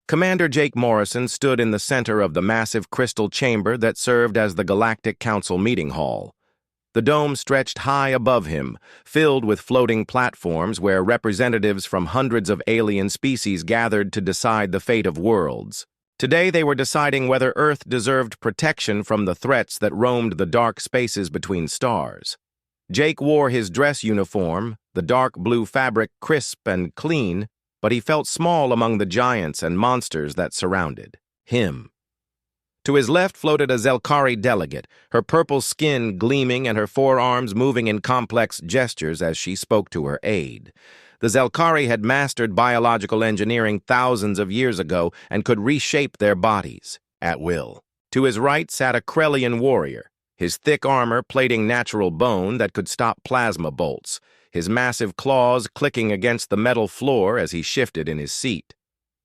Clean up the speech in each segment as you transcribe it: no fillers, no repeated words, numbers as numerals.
Commander Jake Morrison stood in the center of the massive crystal chamber that served as the Galactic Council meeting hall. The dome stretched high above him, filled with floating platforms where representatives from hundreds of alien species gathered to decide the fate of worlds. Today they were deciding whether Earth deserved protection from the threats that roamed the dark spaces between stars. Jake wore his dress uniform, the dark blue fabric crisp and clean, but he felt small among the giants and monsters that surrounded him. To his left floated a Zelkari delegate, her purple skin gleaming and her forearms moving in complex gestures as she spoke to her aide. The Zelkari had mastered biological engineering thousands of years ago and could reshape their bodies at will. To his right sat a Krellian warrior, his thick armor plating natural bone that could stop plasma bolts, his massive claws clicking against the metal floor as he shifted in his seat.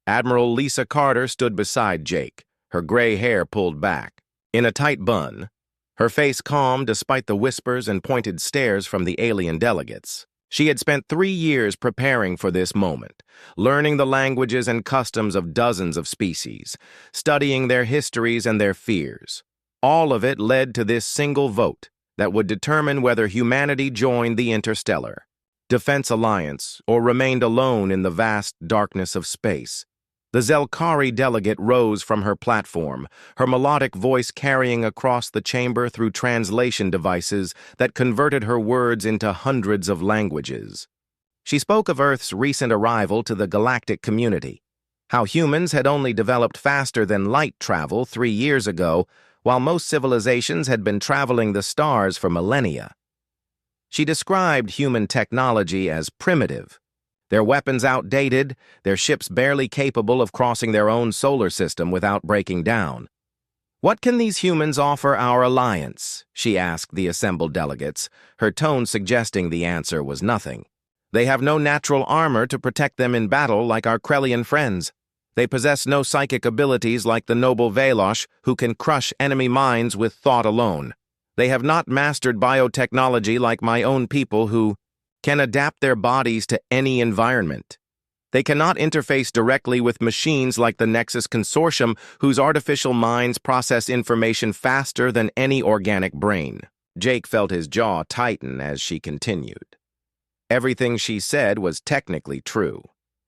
Admiral Lisa Carter stood beside Jake, her gray hair pulled back, in a tight bun, her face calm despite the whispers and pointed stares from the alien delegates. She had spent 3 years preparing for this moment, learning the languages and customs of dozens of species, studying their histories and their fears. All of it led to this single vote that would determine whether humanity joined the Interstellar Defense Alliance or remained alone in the vast darkness of space. The Zelkari delegate rose from her platform, her melodic voice carrying across the chamber through translation devices that converted her words into hundreds of languages. She spoke of Earth's recent arrival to the galactic community, how humans had only developed faster than light travel 3 years ago, while most civilizations had been traveling the stars for millennia. She described human technology as primitive, their weapons outdated, their ships barely capable of crossing their own solar system without breaking down. "What can these humans offer our alliance?" she asked the assembled delegates, her tone suggesting the answer was nothing. "They have no natural armor to protect them in battle like our Krellian friends. They possess no psychic abilities like the noble Velosh, who can crush enemy minds with thought alone. They have not mastered biotechnology like my own people who can adapt their bodies to any environment. They cannot interface directly with machines like the Nexus Consortium, whose artificial minds process information faster than any organic brain." Jake felt his jaw tighten as she continued. Everything she said was technically true.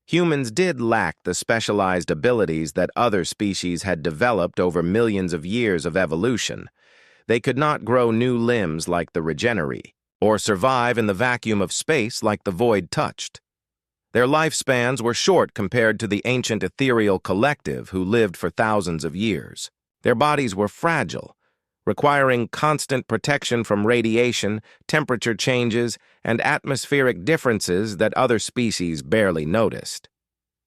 Humans did lack the specialized abilities that other species had developed over millions of years of evolution. They could not grow new limbs like the Regeneree, or survive in the vacuum of space like the Void touched. Their lifespans were short compared to the ancient ethereal collective who lived for thousands of years. Their bodies were fragile, requiring constant protection from radiation, temperature changes, and atmospheric differences that other species barely noticed.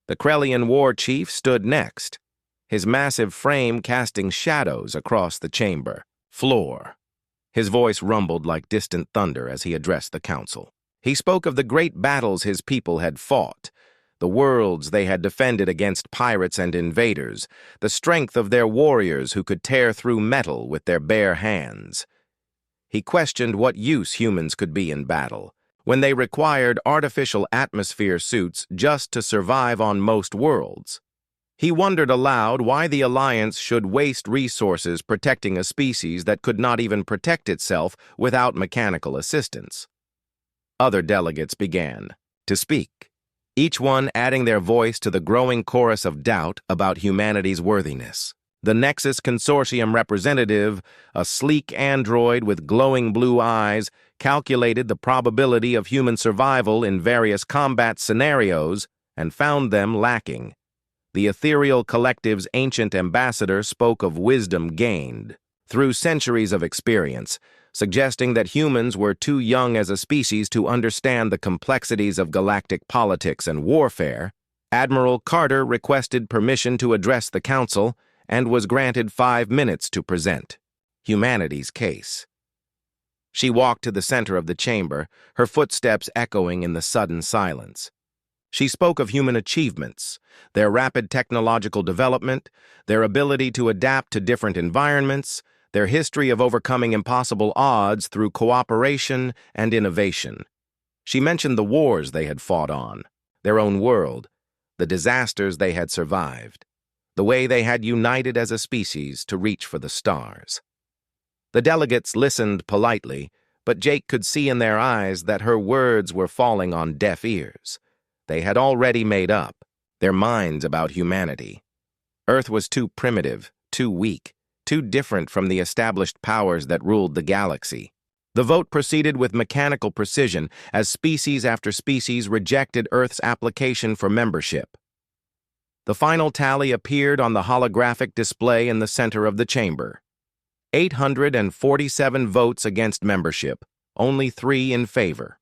The Krellian war chief stood next, his massive frame casting shadows across the chamber floor. His voice rumbled like distant thunder as he addressed the council. He spoke of the great battles his people had fought, the worlds they had defended against pirates and invaders, the strength of their warriors who could tear through metal with their bare hands. He questioned what use humans could be in battle, when they required artificial atmosphere suits just to survive on most worlds. He wondered aloud why the Alliance should waste resources protecting a species that could not even protect itself without mechanical assistance. Other delegates began to speak, each one adding their voice to the growing chorus of doubt about humanity's worthiness. The Nexus Consortium representative, a sleek android with glowing blue eyes, calculated the probability of human survival in various combat scenarios and found them lacking. The ethereal collective's ancient ambassador spoke of wisdom gained through centuries of experience, suggesting that humans were too young as a species to understand the complexities of galactic politics and warfare. Admiral Carter requested permission to address the council and was granted 5 minutes to present humanity's case. She walked to the center of the chamber, her footsteps echoing in the sudden silence. She spoke of human achievements, their rapid technological development, their ability to adapt to different environments, their history of overcoming impossible odds through cooperation and innovation. She mentioned the wars they had fought on, their own world, the disasters they had survived. the way they had united as a species to reach for the stars. The delegates listened politely, but Jake could see in their eyes that her words were falling on deaf ears. They had already made up their minds about humanity. Earth was too primitive, too weak, too different from the established powers that ruled the galaxy. The vote proceeded with mechanical precision as species after species rejected Earth's application for membership. The final tally appeared on the holographic display in the center of the chamber. 847 votes against membership, only 3 in favor.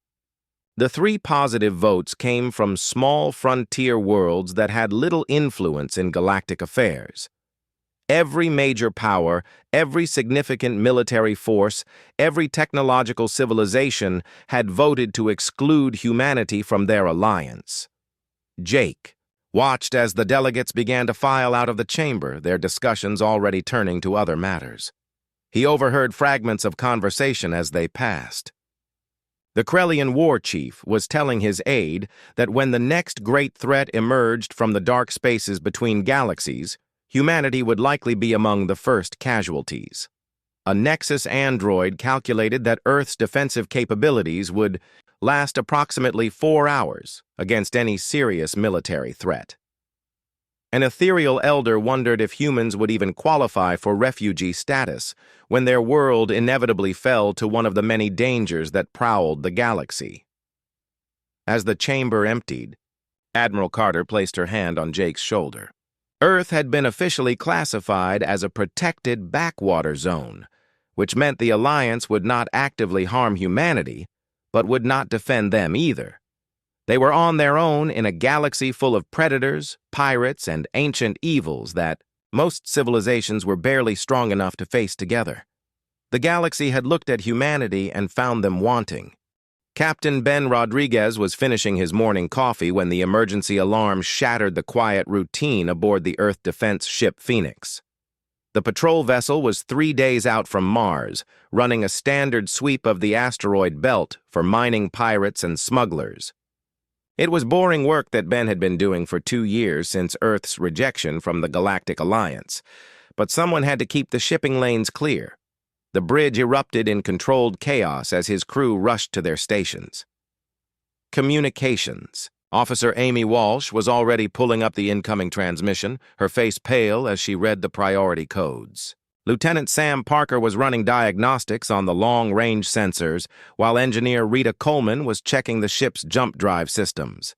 The 3 positive votes came from small frontier worlds that had little influence in galactic affairs. Every major power, every significant military force, every technological civilization had voted to exclude humanity from their alliance. Jake watched as the delegates began to file out of the chamber, their discussions already turning to other matters. He overheard fragments of conversation as they passed. The Krellian war chief was telling his aide that when the next great threat emerged from the dark spaces between galaxies, humanity would likely be among the first casualties. A Nexus android calculated that Earth's defensive capabilities would last approximately 4 hours against any serious military threat. An ethereal elder wondered if humans would even qualify for refugee status when their world inevitably fell to one of the many dangers that prowled the galaxy. As the chamber emptied, Admiral Carter placed her hand on Jake's shoulder. Earth had been officially classified as a protected backwater zone, which meant the Alliance would not actively harm humanity, but would not defend them either. They were on their own in a galaxy full of predators, pirates, and ancient evils that most civilizations were barely strong enough to face together. The galaxy had looked at humanity and found them wanting. Captain Ben Rodriguez was finishing his morning coffee when the emergency alarm shattered the quiet routine aboard the Earth defense ship Phoenix. The patrol vessel was 3 days out from Mars, running a standard sweep of the asteroid belt for mining pirates and smugglers. It was boring work that Ben had been doing for 2 years since Earth's rejection from the Galactic Alliance, but someone had to keep the shipping lanes clear. The bridge erupted in controlled chaos as his crew rushed to their stations. Communications. Officer Amy Walsh was already pulling up the incoming transmission, her face pale as she read the priority codes. Lieutenant Sam Parker was running diagnostics on the long-range sensors, while engineer Rita Coleman was checking the ship's jump drive systems.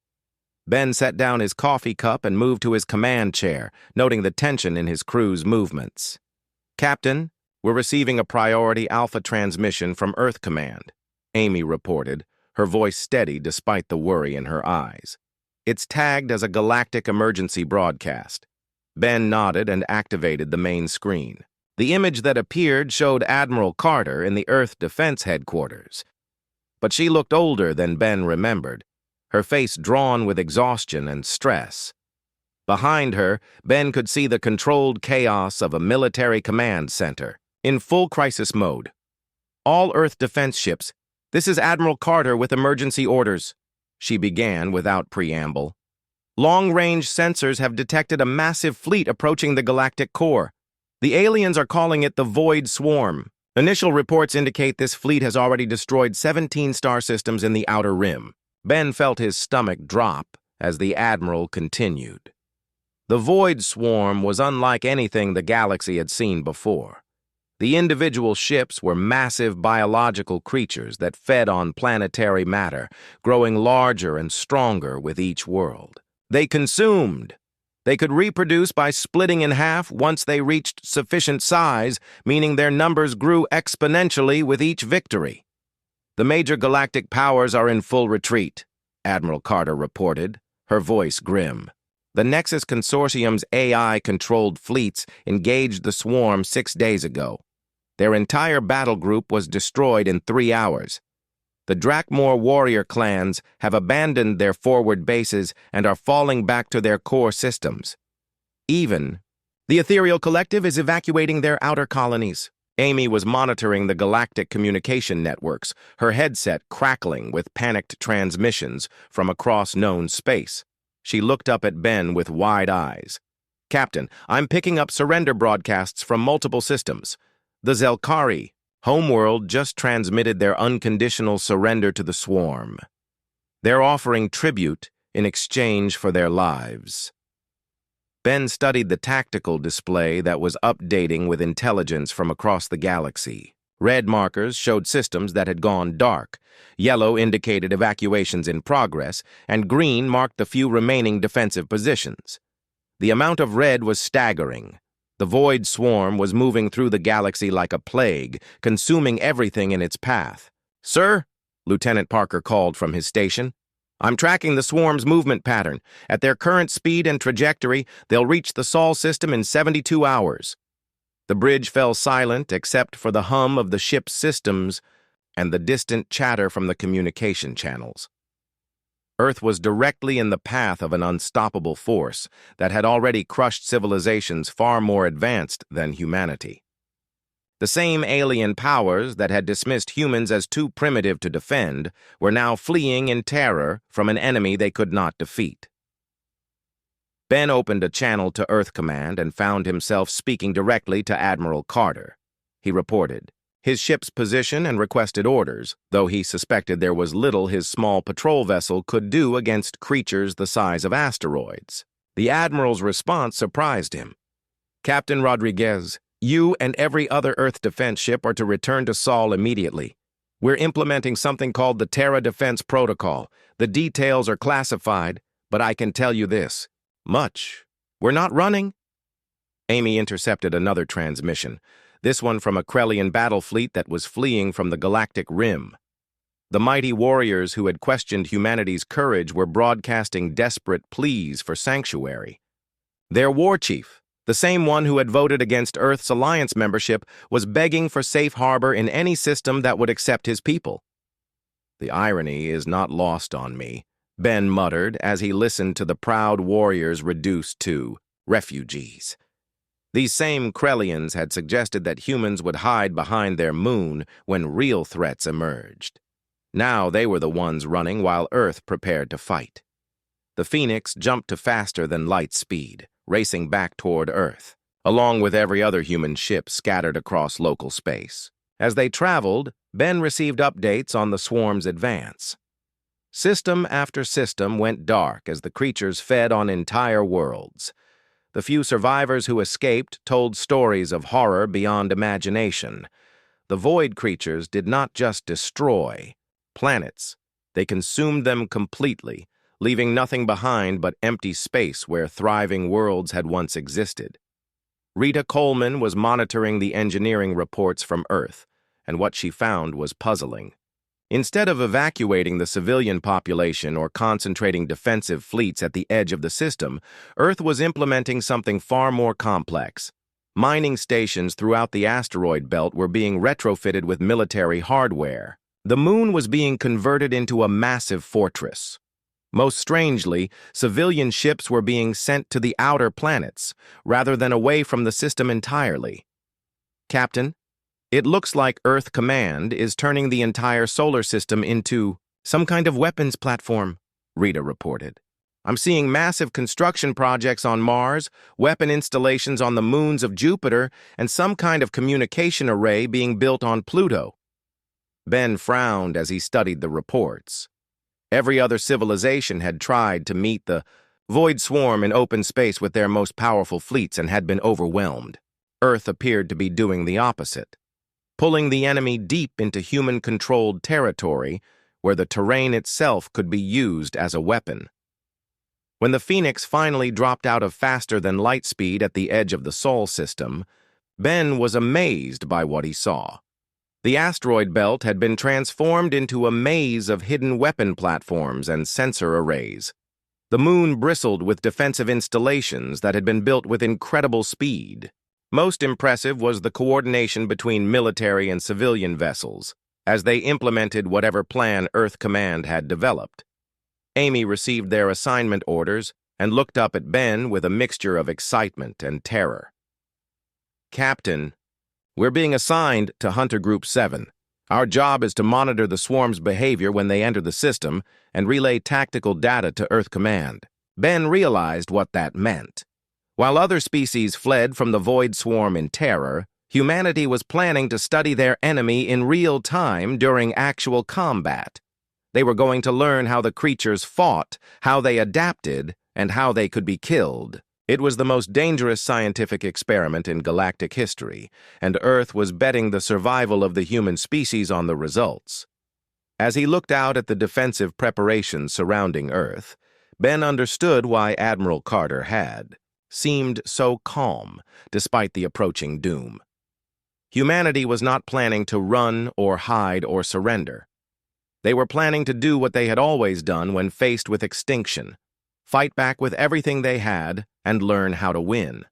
Ben set down his coffee cup and moved to his command chair, noting the tension in his crew's movements. "Captain, we're receiving a priority Alpha transmission from Earth Command," Amy reported, her voice steady despite the worry in her eyes. "It's tagged as a galactic emergency broadcast." Ben nodded and activated the main screen. The image that appeared showed Admiral Carter in the Earth Defense Headquarters. But she looked older than Ben remembered, her face drawn with exhaustion and stress. Behind her, Ben could see the controlled chaos of a military command center, in full crisis mode. "All Earth defense ships, this is Admiral Carter with emergency orders," she began without preamble. "Long-range sensors have detected a massive fleet approaching the galactic core. The aliens are calling it the Void Swarm. Initial reports indicate this fleet has already destroyed 17 star systems in the Outer Rim." Ben felt his stomach drop as the Admiral continued. The Void Swarm was unlike anything the galaxy had seen before. The individual ships were massive biological creatures that fed on planetary matter, growing larger and stronger with each world. They consumed. They could reproduce by splitting in half once they reached sufficient size, meaning their numbers grew exponentially with each victory. "The major galactic powers are in full retreat," Admiral Carter reported, her voice grim. "The Nexus Consortium's AI-controlled fleets engaged the swarm 6 days ago. Their entire battle group was destroyed in 3 hours. The Drakmor warrior clans have abandoned their forward bases and are falling back to their core systems. Even the Ethereal Collective is evacuating their outer colonies." Amy was monitoring the galactic communication networks, her headset crackling with panicked transmissions from across known space. She looked up at Ben with wide eyes. Captain, I'm picking up surrender broadcasts from multiple systems. The Zelkari homeworld just transmitted their unconditional surrender to the swarm. They're offering tribute in exchange for their lives. Ben studied the tactical display that was updating with intelligence from across the galaxy. Red markers showed systems that had gone dark, yellow indicated evacuations in progress, and green marked the few remaining defensive positions. The amount of red was staggering. The void swarm was moving through the galaxy like a plague, consuming everything in its path. "Sir," Lieutenant Parker called from his station, "I'm tracking the swarm's movement pattern. At their current speed and trajectory, they'll reach the Sol system in 72 hours. The bridge fell silent except for the hum of the ship's systems and the distant chatter from the communication channels. Earth was directly in the path of an unstoppable force that had already crushed civilizations far more advanced than humanity. The same alien powers that had dismissed humans as too primitive to defend were now fleeing in terror from an enemy they could not defeat. Ben opened a channel to Earth Command and found himself speaking directly to Admiral Carter. He reported his ship's position and requested orders, though he suspected there was little his small patrol vessel could do against creatures the size of asteroids. The Admiral's response surprised him. "Captain Rodriguez, you and every other Earth defense ship are to return to Sol immediately. We're implementing something called the Terra Defense Protocol. The details are classified, but I can tell you this. Much. We're not running." Amy intercepted another transmission, this one from a Krellian battle fleet that was fleeing from the galactic rim. The mighty warriors who had questioned humanity's courage were broadcasting desperate pleas for sanctuary. Their war chief, the same one who had voted against Earth's alliance membership, was begging for safe harbor in any system that would accept his people. "The irony is not lost on me," Ben muttered as he listened to the proud warriors reduced to refugees. These same Krellians had suggested that humans would hide behind their moon when real threats emerged. Now they were the ones running while Earth prepared to fight. The Phoenix jumped to faster than light speed, racing back toward Earth, along with every other human ship scattered across local space. As they traveled, Ben received updates on the swarm's advance. System after system went dark as the creatures fed on entire worlds. The few survivors who escaped told stories of horror beyond imagination. The void creatures did not just destroy planets. They consumed them completely, leaving nothing behind but empty space where thriving worlds had once existed. Rita Coleman was monitoring the engineering reports from Earth, and what she found was puzzling. Instead of evacuating the civilian population or concentrating defensive fleets at the edge of the system, Earth was implementing something far more complex. Mining stations throughout the asteroid belt were being retrofitted with military hardware. The moon was being converted into a massive fortress. Most strangely, civilian ships were being sent to the outer planets, rather than away from the system entirely. "Captain, it looks like Earth Command is turning the entire solar system into some kind of weapons platform," Rita reported. "I'm seeing massive construction projects on Mars, weapon installations on the moons of Jupiter, and some kind of communication array being built on Pluto." Ben frowned as he studied the reports. Every other civilization had tried to meet the void swarm in open space with their most powerful fleets and had been overwhelmed. Earth appeared to be doing the opposite, pulling the enemy deep into human-controlled territory where the terrain itself could be used as a weapon. When the Phoenix finally dropped out of faster-than-light speed at the edge of the Sol system, Ben was amazed by what he saw. The asteroid belt had been transformed into a maze of hidden weapon platforms and sensor arrays. The moon bristled with defensive installations that had been built with incredible speed. Most impressive was the coordination between military and civilian vessels, as they implemented whatever plan Earth Command had developed. Amy received their assignment orders and looked up at Ben with a mixture of excitement and terror. "Captain, we're being assigned to Hunter Group 7. Our job is to monitor the swarm's behavior when they enter the system and relay tactical data to Earth Command." Ben realized what that meant. While other species fled from the void swarm in terror, humanity was planning to study their enemy in real time during actual combat. They were going to learn how the creatures fought, how they adapted, and how they could be killed. It was the most dangerous scientific experiment in galactic history, and Earth was betting the survival of the human species on the results. As he looked out at the defensive preparations surrounding Earth, Ben understood why Admiral Carter had seemed so calm despite the approaching doom. Humanity was not planning to run or hide or surrender. They were planning to do what they had always done when faced with extinction: fight back with everything they had and learn how to win.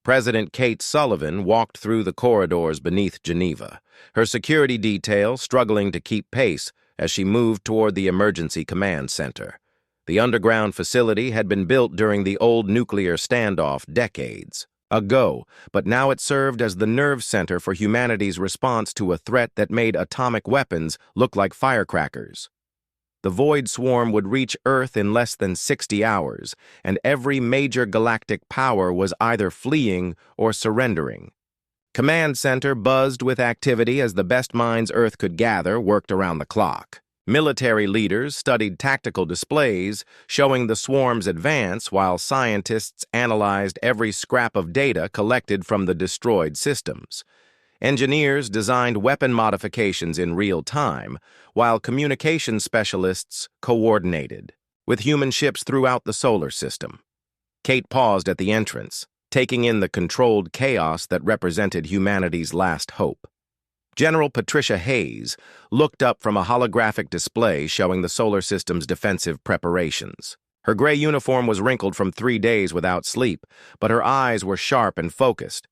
President Kate Sullivan walked through the corridors beneath Geneva, her security detail struggling to keep pace as she moved toward the Emergency Command Center. The underground facility had been built during the old nuclear standoff decades ago, but now it served as the nerve center for humanity's response to a threat that made atomic weapons look like firecrackers. The Void Swarm would reach Earth in less than 60 hours, and every major galactic power was either fleeing or surrendering. Command Center buzzed with activity as the best minds Earth could gather worked around the clock. Military leaders studied tactical displays showing the swarm's advance, while scientists analyzed every scrap of data collected from the destroyed systems. Engineers designed weapon modifications in real time, while communications specialists coordinated with human ships throughout the solar system. Kate paused at the entrance, taking in the controlled chaos that represented humanity's last hope. General Patricia Hayes looked up from a holographic display showing the solar system's defensive preparations. Her gray uniform was wrinkled from 3 days without sleep, but her eyes were sharp and focused.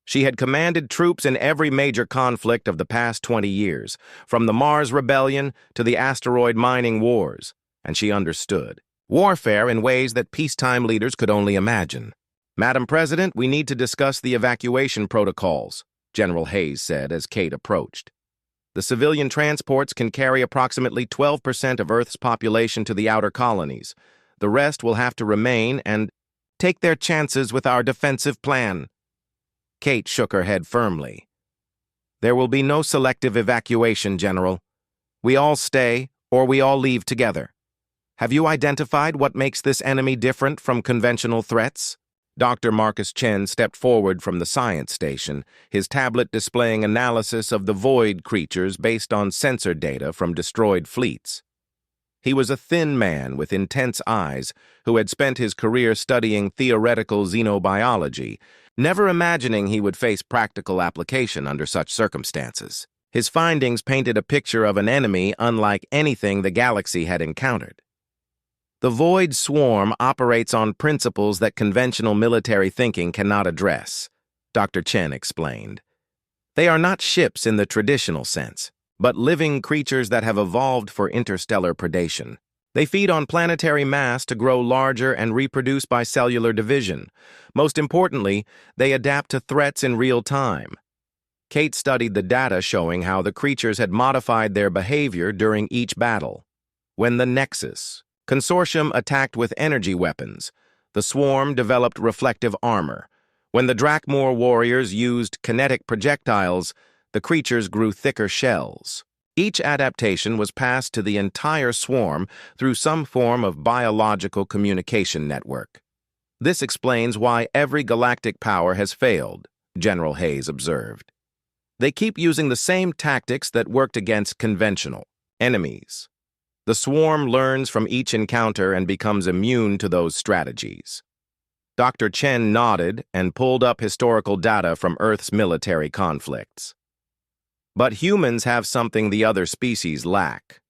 She had commanded troops in every major conflict of the past 20 years, from the Mars Rebellion to the asteroid mining wars, and she understood warfare in ways that peacetime leaders could only imagine. "Madam President, we need to discuss the evacuation protocols," General Hayes said as Kate approached. "The civilian transports can carry approximately 12% of Earth's population to the outer colonies. The rest will have to remain and take their chances with our defensive plan." Kate shook her head firmly. "There will be no selective evacuation, General. We all stay, or we all leave together. Have you identified what makes this enemy different from conventional threats?" Dr. Marcus Chen stepped forward from the science station, his tablet displaying analysis of the void creatures based on sensor data from destroyed fleets. He was a thin man with intense eyes who had spent his career studying theoretical xenobiology, never imagining he would face practical application under such circumstances. His findings painted a picture of an enemy unlike anything the galaxy had encountered. "The Void Swarm operates on principles that conventional military thinking cannot address," Dr. Chen explained. "They are not ships in the traditional sense, but living creatures that have evolved for interstellar predation. They feed on planetary mass to grow larger and reproduce by cellular division. Most importantly, they adapt to threats in real time." Kate studied the data showing how the creatures had modified their behavior during each battle. When the Nexus Consortium attacked with energy weapons, the Swarm developed reflective armor. When the Drakmor warriors used kinetic projectiles, the creatures grew thicker shells. Each adaptation was passed to the entire swarm through some form of biological communication network. "This explains why every galactic power has failed," General Hayes observed. "They keep using the same tactics that worked against conventional enemies. The swarm learns from each encounter and becomes immune to those strategies." Dr. Chen nodded and pulled up historical data from Earth's military conflicts. "But humans have something the other species lack.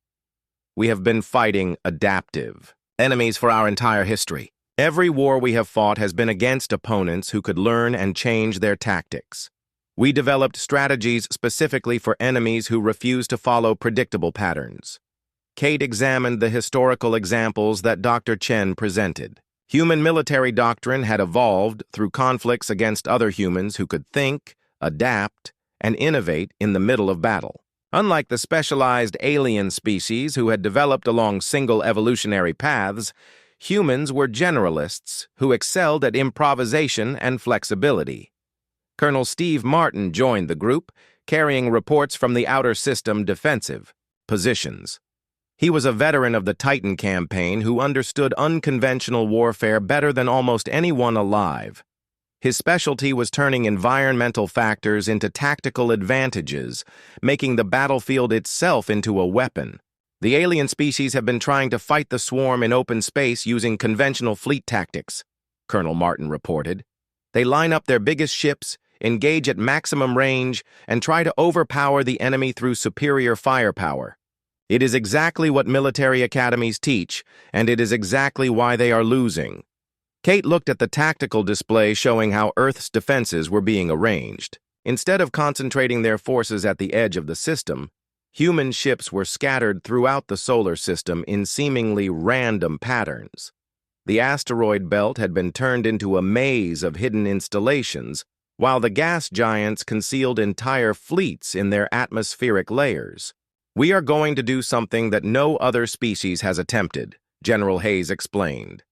We have been fighting adaptive enemies for our entire history. Every war we have fought has been against opponents who could learn and change their tactics. We developed strategies specifically for enemies who refuse to follow predictable patterns." Kate examined the historical examples that Dr. Chen presented. Human military doctrine had evolved through conflicts against other humans who could think, adapt, and innovate in the middle of battle. Unlike the specialized alien species who had developed along single evolutionary paths, Humans were generalists who excelled at improvisation and flexibility. Colonel Steve Martin joined the group, carrying reports from the outer system defensive positions. He was a veteran of the Titan campaign who understood unconventional warfare better than almost anyone alive. His specialty was turning environmental factors into tactical advantages, making the battlefield itself into a weapon. The alien species have been trying to fight the swarm in open space using conventional fleet tactics, Colonel Martin reported. They line up their biggest ships, engage at maximum range, and try to overpower the enemy through superior firepower. It is exactly what military academies teach, and it is exactly why they are losing. Kate looked at the tactical display showing how Earth's defenses were being arranged. Instead of concentrating their forces at the edge of the system, human ships were scattered throughout the solar system in seemingly random patterns. The asteroid belt had been turned into a maze of hidden installations, while the gas giants concealed entire fleets in their atmospheric layers. "We are going to do something that no other species has attempted," General Hayes explained.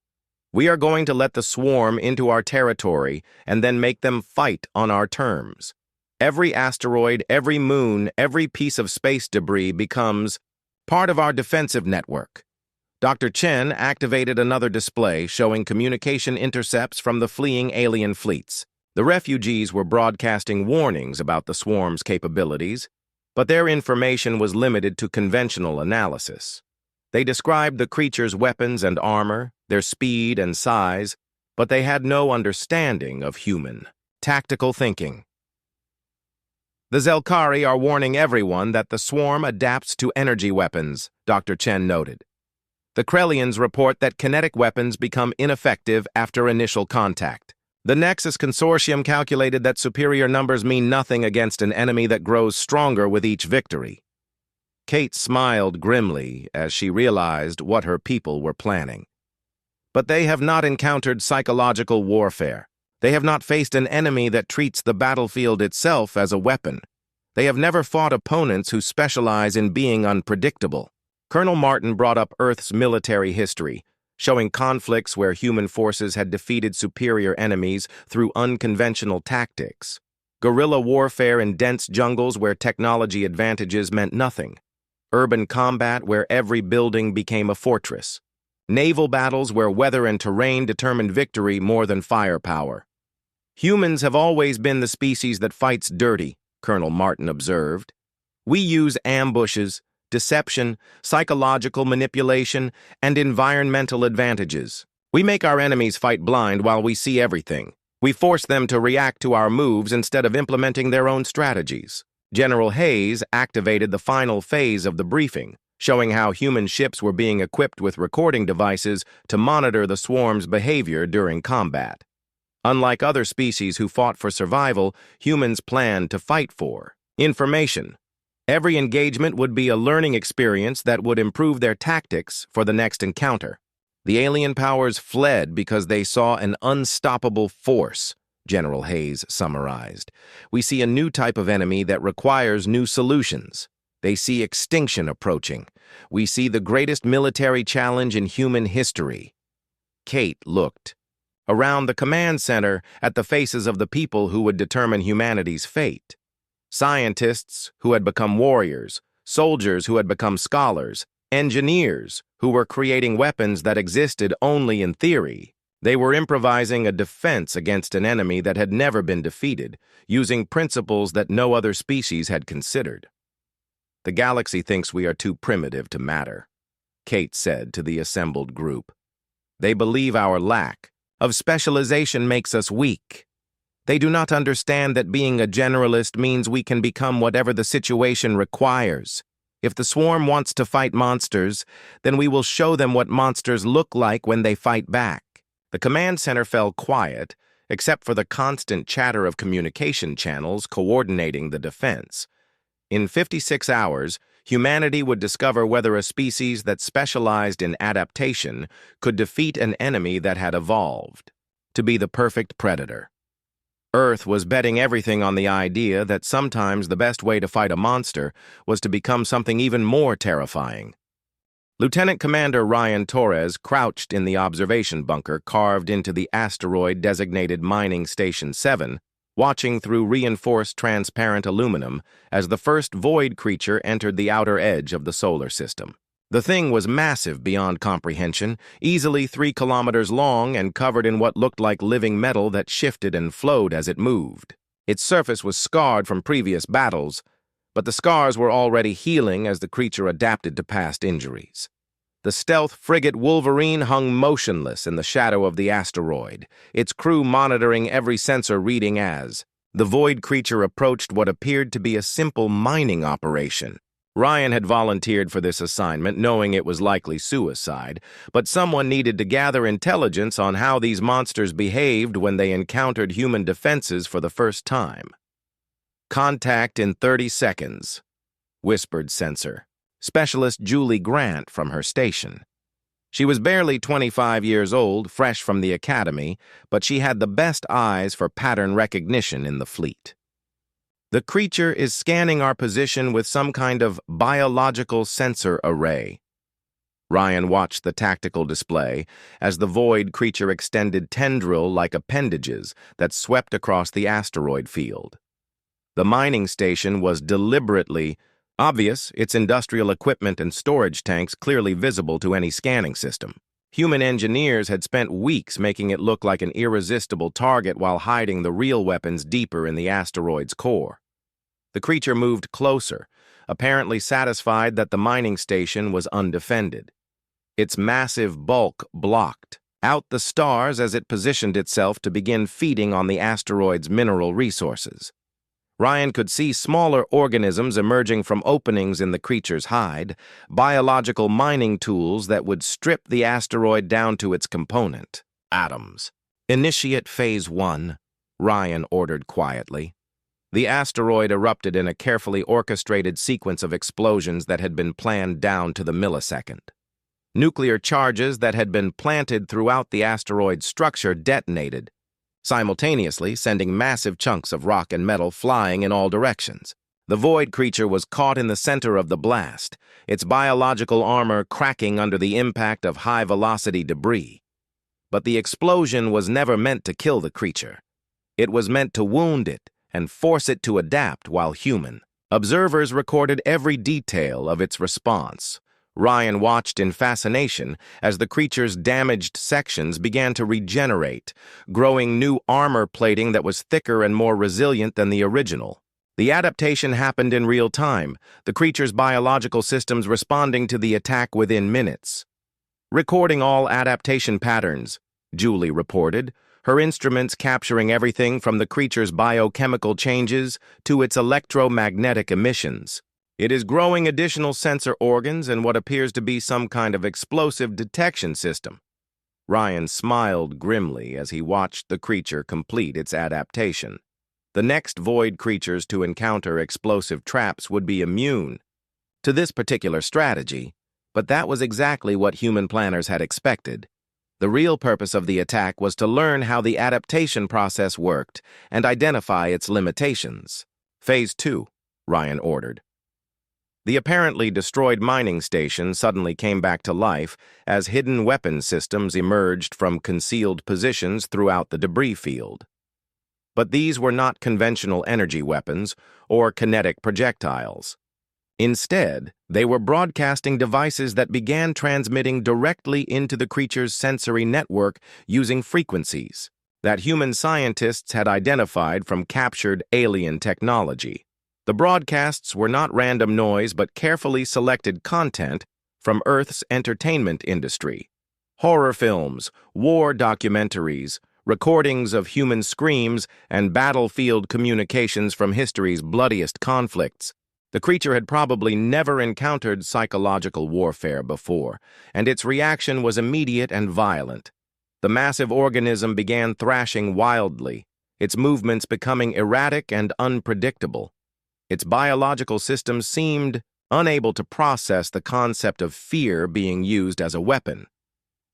"We are going to let the swarm into our territory and then make them fight on our terms. Every asteroid, every moon, every piece of space debris becomes part of our defensive network." Dr. Chen activated another display showing communication intercepts from the fleeing alien fleets. The refugees were broadcasting warnings about the swarm's capabilities, but their information was limited to conventional analysis. They described the creature's weapons and armor, their speed and size, but they had no understanding of human, tactical thinking. "The Zelkari are warning everyone that the swarm adapts to energy weapons," Dr. Chen noted. "The Krellians report that kinetic weapons become ineffective after initial contact. The Nexus Consortium calculated that superior numbers mean nothing against an enemy that grows stronger with each victory." Kate smiled grimly as she realized what her people were planning. But they have not encountered psychological warfare. They have not faced an enemy that treats the battlefield itself as a weapon. They have never fought opponents who specialize in being unpredictable. Colonel Martin brought up Earth's military history, showing conflicts where human forces had defeated superior enemies through unconventional tactics. Guerrilla warfare in dense jungles where technology advantages meant nothing. Urban combat where every building became a fortress. Naval battles where weather and terrain determined victory more than firepower. "Humans have always been the species that fights dirty," Colonel Martin observed. "We use ambushes, deception, psychological manipulation, and environmental advantages. We make our enemies fight blind while we see everything. We force them to react to our moves instead of implementing their own strategies." General Hayes activated the final phase of the briefing, showing how human ships were being equipped with recording devices to monitor the swarm's behavior during combat. Unlike other species who fought for survival, humans planned to fight for information. Every engagement would be a learning experience that would improve their tactics for the next encounter. "The alien powers fled because they saw an unstoppable force," General Hayes summarized. "We see a new type of enemy that requires new solutions. They see extinction approaching. We see the greatest military challenge in human history." Kate looked around the command center at the faces of the people who would determine humanity's fate. Scientists who had become warriors, soldiers who had become scholars, engineers who were creating weapons that existed only in theory. They were improvising a defense against an enemy that had never been defeated, using principles that no other species had considered. "The galaxy thinks we are too primitive to matter," Kate said to the assembled group. "They believe our lack of specialization makes us weak. They do not understand that being a generalist means we can become whatever the situation requires. If the swarm wants to fight monsters, then we will show them what monsters look like when they fight back." The command center fell quiet, except for the constant chatter of communication channels coordinating the defense. In 56 hours, humanity would discover whether a species that specialized in adaptation could defeat an enemy that had evolved to be the perfect predator. Earth was betting everything on the idea that sometimes the best way to fight a monster was to become something even more terrifying. Lieutenant Commander Ryan Torres crouched in the observation bunker carved into the asteroid designated Mining Station 7, watching through reinforced transparent aluminum as the first void creature entered the outer edge of the solar system. The thing was massive beyond comprehension, easily 3 kilometers long and covered in what looked like living metal that shifted and flowed as it moved. Its surface was scarred from previous battles, but the scars were already healing as the creature adapted to past injuries. The stealth frigate Wolverine hung motionless in the shadow of the asteroid, its crew monitoring every sensor reading as the void creature approached what appeared to be a simple mining operation. Ryan had volunteered for this assignment, knowing it was likely suicide, but someone needed to gather intelligence on how these monsters behaved when they encountered human defenses for the first time. "Contact in 30 seconds, whispered Sensor. Specialist Julie Grant from her station. She was barely 25 years old, fresh from the academy, but she had the best eyes for pattern recognition in the fleet. "The creature is scanning our position with some kind of biological sensor array." Ryan watched the tactical display as the void creature extended tendril-like appendages that swept across the asteroid field. The mining station was deliberately obvious, its industrial equipment and storage tanks clearly visible to any scanning system. Human engineers had spent weeks making it look like an irresistible target while hiding the real weapons deeper in the asteroid's core. The creature moved closer, apparently satisfied that the mining station was undefended. Its massive bulk blocked out the stars as it positioned itself to begin feeding on the asteroid's mineral resources. Ryan could see smaller organisms emerging from openings in the creature's hide, biological mining tools that would strip the asteroid down to its component atoms. "Initiate Phase 1, Ryan ordered quietly. The asteroid erupted in a carefully orchestrated sequence of explosions that had been planned down to the millisecond. Nuclear charges that had been planted throughout the asteroid's structure detonated, simultaneously sending massive chunks of rock and metal flying in all directions. The void creature was caught in the center of the blast, its biological armor cracking under the impact of high-velocity debris. But the explosion was never meant to kill the creature. It was meant to wound it and force it to adapt while human. Observers recorded every detail of its response. Ryan watched in fascination as the creature's damaged sections began to regenerate, growing new armor plating that was thicker and more resilient than the original. The adaptation happened in real time, the creature's biological systems responding to the attack within minutes. "Recording all adaptation patterns," Julie reported, her instruments capturing everything from the creature's biochemical changes to its electromagnetic emissions. "It is growing additional sensor organs and what appears to be some kind of explosive detection system." Ryan smiled grimly as he watched the creature complete its adaptation. The next void creatures to encounter explosive traps would be immune to this particular strategy, but that was exactly what human planners had expected. The real purpose of the attack was to learn how the adaptation process worked and identify its limitations. "Phase 2, Ryan ordered. The apparently destroyed mining station suddenly came back to life as hidden weapon systems emerged from concealed positions throughout the debris field. But these were not conventional energy weapons or kinetic projectiles. Instead, they were broadcasting devices that began transmitting directly into the creature's sensory network using frequencies that human scientists had identified from captured alien technology. The broadcasts were not random noise but carefully selected content from Earth's entertainment industry. Horror films, war documentaries, recordings of human screams, and battlefield communications from history's bloodiest conflicts. The creature had probably never encountered psychological warfare before, and its reaction was immediate and violent. The massive organism began thrashing wildly, its movements becoming erratic and unpredictable. Its biological systems seemed unable to process the concept of fear being used as a weapon.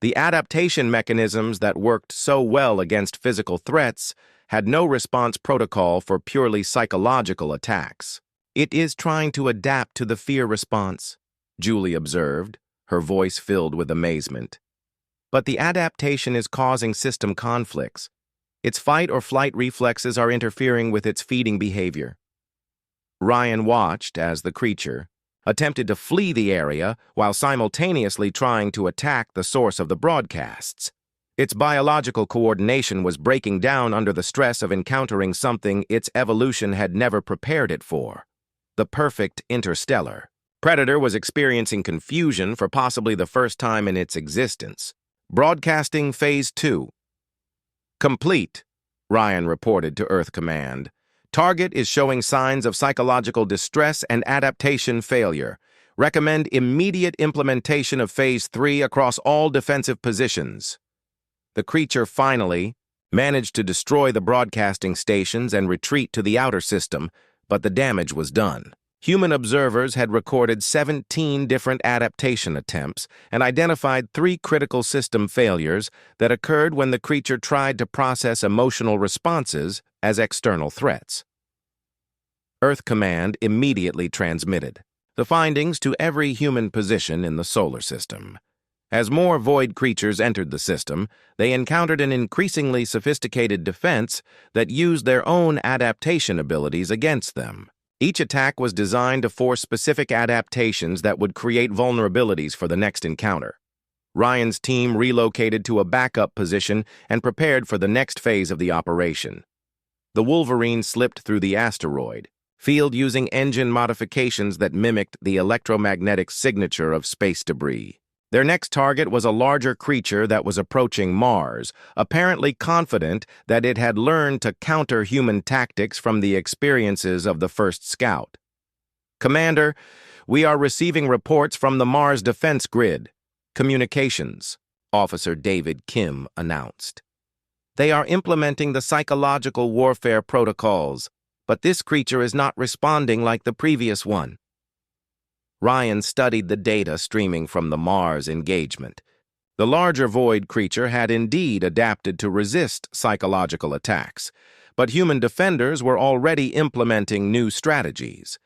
The adaptation mechanisms that worked so well against physical threats had no response protocol for purely psychological attacks. "It is trying to adapt to the fear response," Julie observed, her voice filled with amazement. "But the adaptation is causing system conflicts. Its fight-or-flight reflexes are interfering with its feeding behavior." Ryan watched as the creature attempted to flee the area while simultaneously trying to attack the source of the broadcasts. Its biological coordination was breaking down under the stress of encountering something its evolution had never prepared it for: the perfect interstellar. Predator was experiencing confusion for possibly the first time in its existence. Broadcasting Phase 2. "Complete," Ryan reported to Earth Command. "Target is showing signs of psychological distress and adaptation failure. Recommend immediate implementation of Phase 3 across all defensive positions." The creature finally managed to destroy the broadcasting stations and retreat to the outer system, but the damage was done. Human observers had recorded 17 different adaptation attempts and identified 3 critical system failures that occurred when the creature tried to process emotional responses as external threats. Earth Command immediately transmitted the findings to every human position in the solar system. As more void creatures entered the system, they encountered an increasingly sophisticated defense that used their own adaptation abilities against them. Each attack was designed to force specific adaptations that would create vulnerabilities for the next encounter. Ryan's team relocated to a backup position and prepared for the next phase of the operation. The Wolverine slipped through the asteroid field using engine modifications that mimicked the electromagnetic signature of space debris. Their next target was a larger creature that was approaching Mars, apparently confident that it had learned to counter human tactics from the experiences of the first scout. "Commander, we are receiving reports from the Mars defense grid. Communications," Officer David Kim announced. "They are implementing the psychological warfare protocols, but this creature is not responding like the previous one." Ryan studied the data streaming from the Mars engagement. The larger void creature had indeed adapted to resist psychological attacks, but human defenders were already implementing new strategies.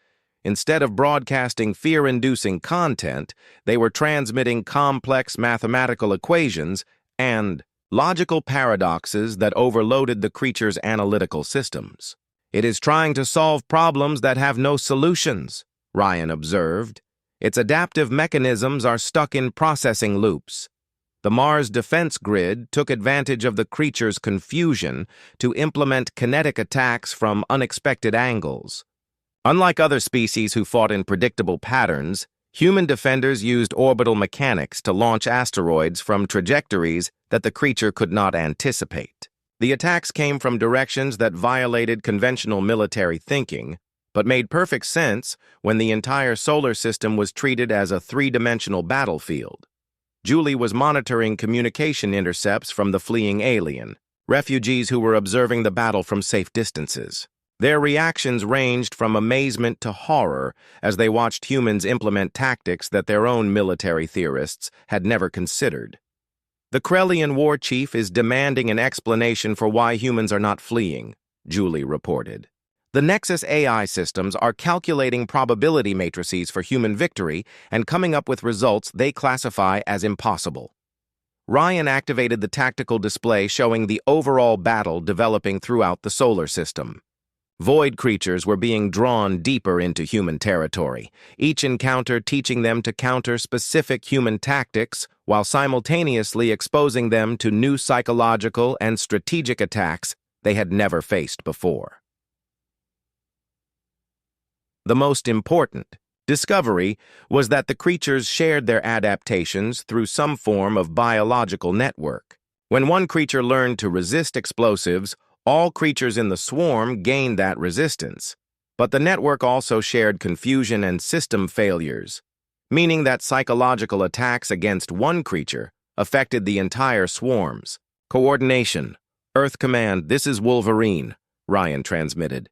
Instead of broadcasting fear-inducing content, they were transmitting complex mathematical equations and logical paradoxes that overloaded the creature's analytical systems. "It is trying to solve problems that have no solutions," Ryan observed. "Its adaptive mechanisms are stuck in processing loops." The Mars defense grid took advantage of the creature's confusion to implement kinetic attacks from unexpected angles. Unlike other species who fought in predictable patterns, human defenders used orbital mechanics to launch asteroids from trajectories that the creature could not anticipate. The attacks came from directions that violated conventional military thinking, but made perfect sense when the entire solar system was treated as a 3-dimensional battlefield. Julie was monitoring communication intercepts from the fleeing alien, refugees who were observing the battle from safe distances. Their reactions ranged from amazement to horror as they watched humans implement tactics that their own military theorists had never considered. "The Krellian war chief is demanding an explanation for why humans are not fleeing," Julie reported. "The Nexus AI systems are calculating probability matrices for human victory and coming up with results they classify as impossible." Ryan activated the tactical display showing the overall battle developing throughout the solar system. Void creatures were being drawn deeper into human territory, each encounter teaching them to counter specific human tactics while simultaneously exposing them to new psychological and strategic attacks they had never faced before. The most important discovery was that the creatures shared their adaptations through some form of biological network. When one creature learned to resist explosives, all creatures in the swarm gained that resistance. But the network also shared confusion and system failures, meaning that psychological attacks against one creature affected the entire swarms. "Coordination. Earth Command, this is Wolverine," Ryan transmitted.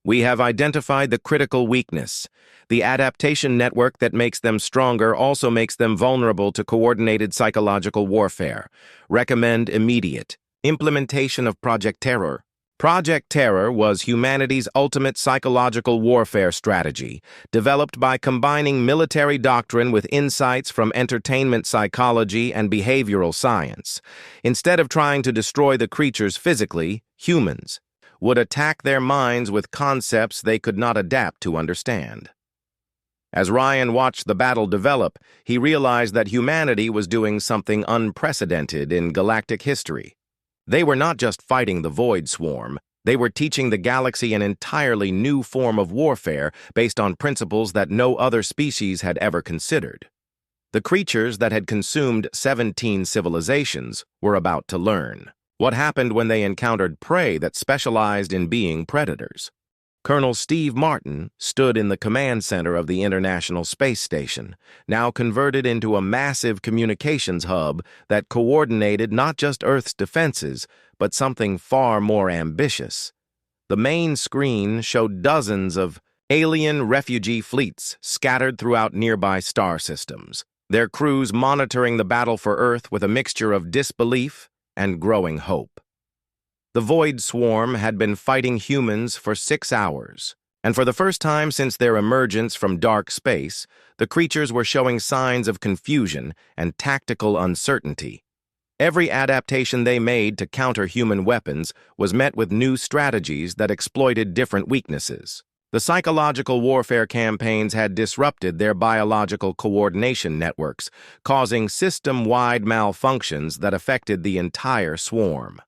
"We have identified the critical weakness. The adaptation network that makes them stronger also makes them vulnerable to coordinated psychological warfare. Recommend immediate implementation of Project Terror. Project Terror was humanity's ultimate psychological warfare strategy, developed by combining military doctrine with insights from entertainment psychology and behavioral science. Instead of trying to destroy the creatures physically, humans would attack their minds with concepts they could not adapt to understand. As Ryan watched the battle develop, he realized that humanity was doing something unprecedented in galactic history. They were not just fighting the Void Swarm, they were teaching the galaxy an entirely new form of warfare based on principles that no other species had ever considered. The creatures that had consumed 17 civilizations were about to learn what happened when they encountered prey that specialized in being predators. Colonel Steve Martin stood in the command center of the International Space Station, now converted into a massive communications hub that coordinated not just Earth's defenses, but something far more ambitious. The main screen showed dozens of alien refugee fleets scattered throughout nearby star systems, their crews monitoring the battle for Earth with a mixture of disbelief and growing hope. The Void Swarm had been fighting humans for 6 hours, and for the first time since their emergence from dark space, the creatures were showing signs of confusion and tactical uncertainty. Every adaptation they made to counter human weapons was met with new strategies that exploited different weaknesses. The psychological warfare campaigns had disrupted their biological coordination networks, causing system-wide malfunctions that affected the entire swarm.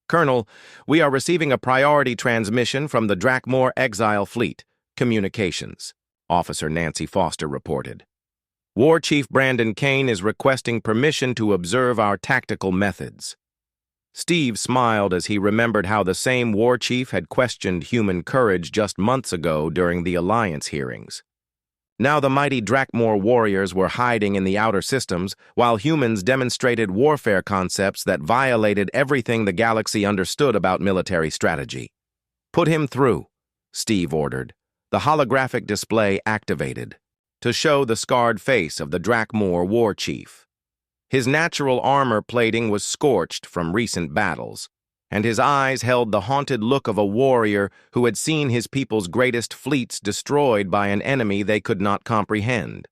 Colonel, we are receiving a priority transmission from the Drakmor Exile Fleet, Communications, Officer Nancy Foster reported. War Chief Brandon Kane is requesting permission to observe our tactical methods. Steve smiled as he remembered how the same War Chief had questioned human courage just months ago during the Alliance hearings. Now the mighty Drakmor warriors were hiding in the outer systems, while humans demonstrated warfare concepts that violated everything the galaxy understood about military strategy. "Put him through," Steve ordered. The holographic display activated to show the scarred face of the Drakmor war chief. His natural armor plating was scorched from recent battles, and his eyes held the haunted look of a warrior who had seen his people's greatest fleets destroyed by an enemy they could not comprehend.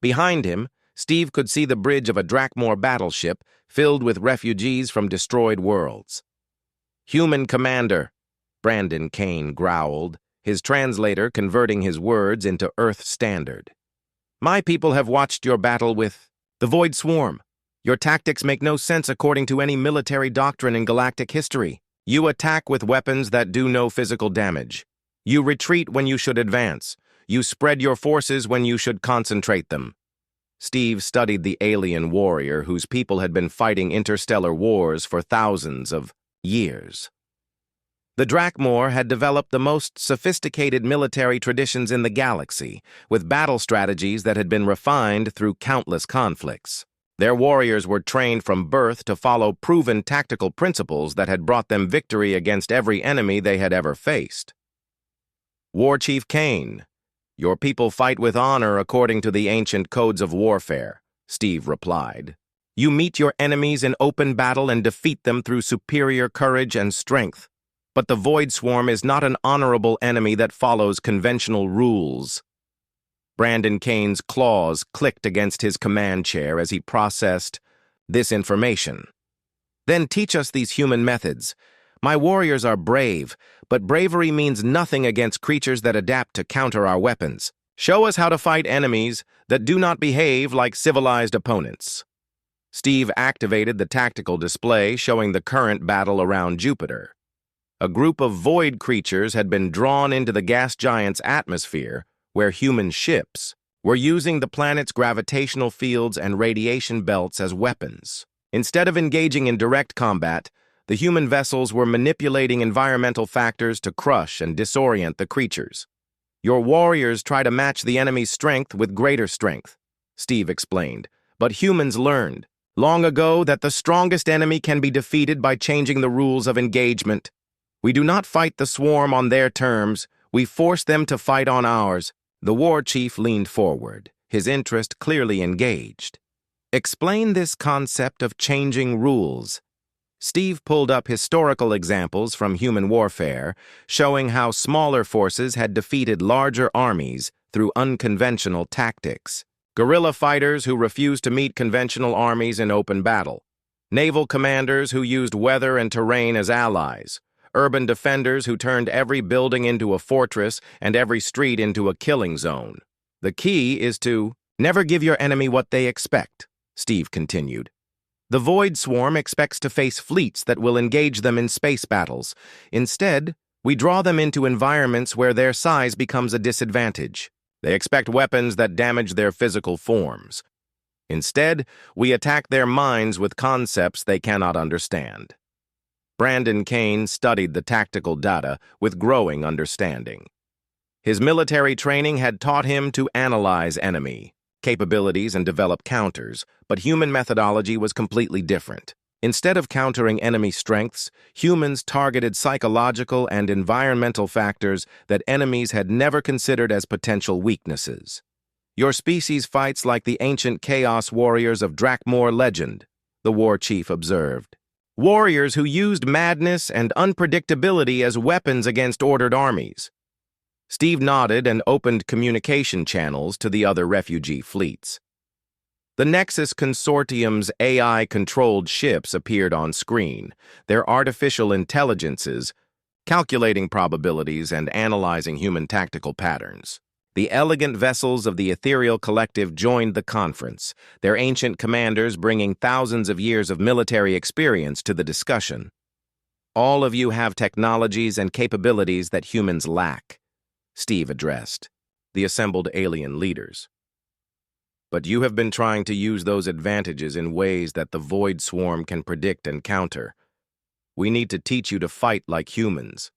Behind him, Steve could see the bridge of a Drakmor battleship filled with refugees from destroyed worlds. "Human commander," Brandon Kane growled, his translator converting his words into Earth Standard. "My people have watched your battle with the Void Swarm. Your tactics make no sense according to any military doctrine in galactic history. You attack with weapons that do no physical damage. You retreat when you should advance. You spread your forces when you should concentrate them." Steve studied the alien warrior whose people had been fighting interstellar wars for thousands of years. The Drakmor had developed the most sophisticated military traditions in the galaxy, with battle strategies that had been refined through countless conflicts. Their warriors were trained from birth to follow proven tactical principles that had brought them victory against every enemy they had ever faced. "War Chief Kane, your people fight with honor according to the ancient codes of warfare," Steve replied. "You meet your enemies in open battle and defeat them through superior courage and strength. But the Void Swarm is not an honorable enemy that follows conventional rules." Brandon Kane's claws clicked against his command chair as he processed this information. "Then teach us these human methods. My warriors are brave, but bravery means nothing against creatures that adapt to counter our weapons. Show us how to fight enemies that do not behave like civilized opponents." Steve activated the tactical display showing the current battle around Jupiter. A group of void creatures had been drawn into the gas giant's atmosphere, where human ships were using the planet's gravitational fields and radiation belts as weapons. Instead of engaging in direct combat, the human vessels were manipulating environmental factors to crush and disorient the creatures. "Your warriors try to match the enemy's strength with greater strength," Steve explained, "but humans learned long ago that the strongest enemy can be defeated by changing the rules of engagement. We do not fight the swarm on their terms, we force them to fight on ours." The war chief leaned forward, his interest clearly engaged. "Explain this concept of changing rules." Steve pulled up historical examples from human warfare, showing how smaller forces had defeated larger armies through unconventional tactics. Guerrilla fighters who refused to meet conventional armies in open battle. Naval commanders who used weather and terrain as allies. Urban defenders who turned every building into a fortress and every street into a killing zone. The key is to never give your enemy what they expect, Steve continued. The Void Swarm expects to face fleets that will engage them in space battles. Instead, we draw them into environments where their size becomes a disadvantage. They expect weapons that damage their physical forms. Instead, we attack their minds with concepts they cannot understand. Brandon Kane studied the tactical data with growing understanding. His military training had taught him to analyze enemy capabilities and develop counters, but human methodology was completely different. Instead of countering enemy strengths, humans targeted psychological and environmental factors that enemies had never considered as potential weaknesses. Your species fights like the ancient chaos warriors of Drakmor legend, the war chief observed. Warriors who used madness and unpredictability as weapons against ordered armies. Steve nodded and opened communication channels to the other refugee fleets. The Nexus Consortium's AI-controlled ships appeared on screen, their artificial intelligences calculating probabilities and analyzing human tactical patterns. The elegant vessels of the Ethereal Collective joined the conference, their ancient commanders bringing thousands of years of military experience to the discussion. All of you have technologies and capabilities that humans lack, Steve addressed the assembled alien leaders. But you have been trying to use those advantages in ways that the Void Swarm can predict and counter. We need to teach you to fight like humans.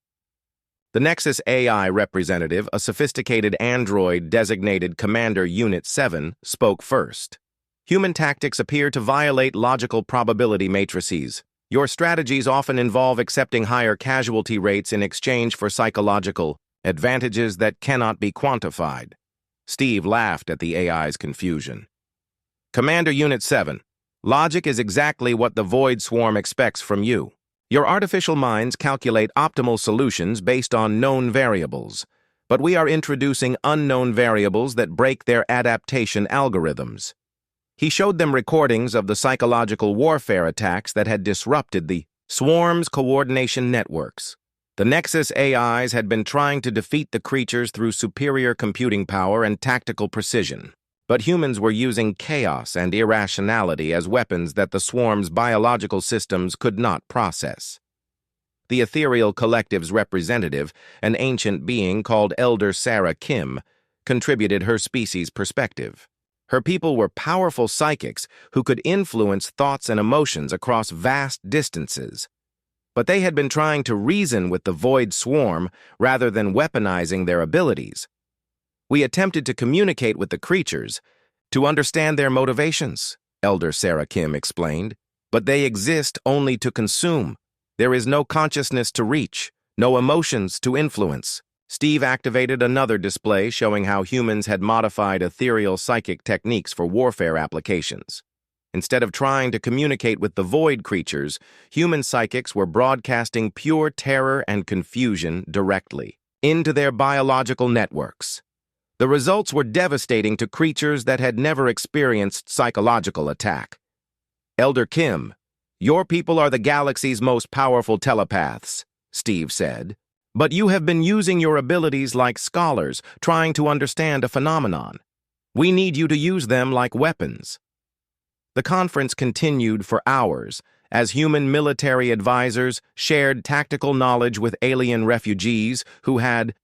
The Nexus AI representative, a sophisticated android designated Commander Unit 7, spoke first. Human tactics appear to violate logical probability matrices. Your strategies often involve accepting higher casualty rates in exchange for psychological advantages that cannot be quantified. Steve laughed at the AI's confusion. Commander Unit 7, logic is exactly what the Void Swarm expects from you. Your artificial minds calculate optimal solutions based on known variables, but we are introducing unknown variables that break their adaptation algorithms. He showed them recordings of the psychological warfare attacks that had disrupted the Swarm's coordination networks. The Nexus AIs had been trying to defeat the creatures through superior computing power and tactical precision. But humans were using chaos and irrationality as weapons that the Swarm's biological systems could not process. The Ethereal Collective's representative, an ancient being called Elder Sarah Kim, contributed her species' perspective. Her people were powerful psychics who could influence thoughts and emotions across vast distances. But they had been trying to reason with the Void Swarm rather than weaponizing their abilities. We attempted to communicate with the creatures, to understand their motivations, Elder Sarah Kim explained, but they exist only to consume. There is no consciousness to reach, no emotions to influence. Steve activated another display showing how humans had modified ethereal psychic techniques for warfare applications. Instead of trying to communicate with the void creatures, human psychics were broadcasting pure terror and confusion directly into their biological networks. The results were devastating to creatures that had never experienced psychological attack. Elder Kim, your people are the galaxy's most powerful telepaths, Steve said. But you have been using your abilities like scholars, trying to understand a phenomenon. We need you to use them like weapons. The conference continued for hours as human military advisors shared tactical knowledge with alien refugees who had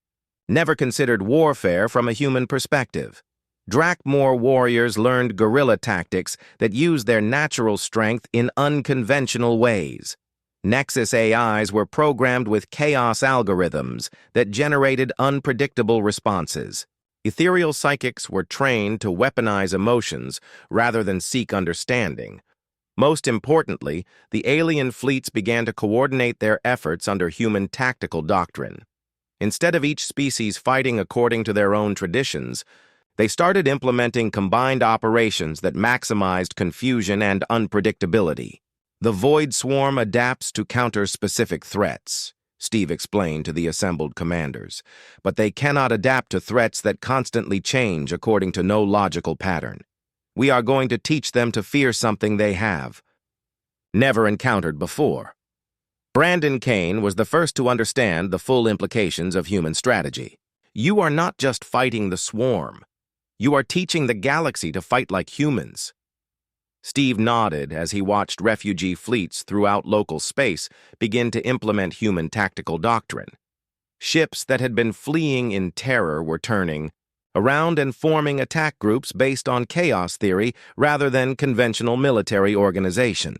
never considered warfare from a human perspective. Drakmor warriors learned guerrilla tactics that used their natural strength in unconventional ways. Nexus AIs were programmed with chaos algorithms that generated unpredictable responses. Ethereal psychics were trained to weaponize emotions rather than seek understanding. Most importantly, the alien fleets began to coordinate their efforts under human tactical doctrine. Instead of each species fighting according to their own traditions, they started implementing combined operations that maximized confusion and unpredictability. The Void Swarm adapts to counter specific threats, Steve explained to the assembled commanders, but they cannot adapt to threats that constantly change according to no logical pattern. We are going to teach them to fear something they have never encountered before. Brandon Kane was the first to understand the full implications of human strategy. You are not just fighting the swarm. You are teaching the galaxy to fight like humans. Steve nodded as he watched refugee fleets throughout local space begin to implement human tactical doctrine. Ships that had been fleeing in terror were turning around and forming attack groups based on chaos theory rather than conventional military organization.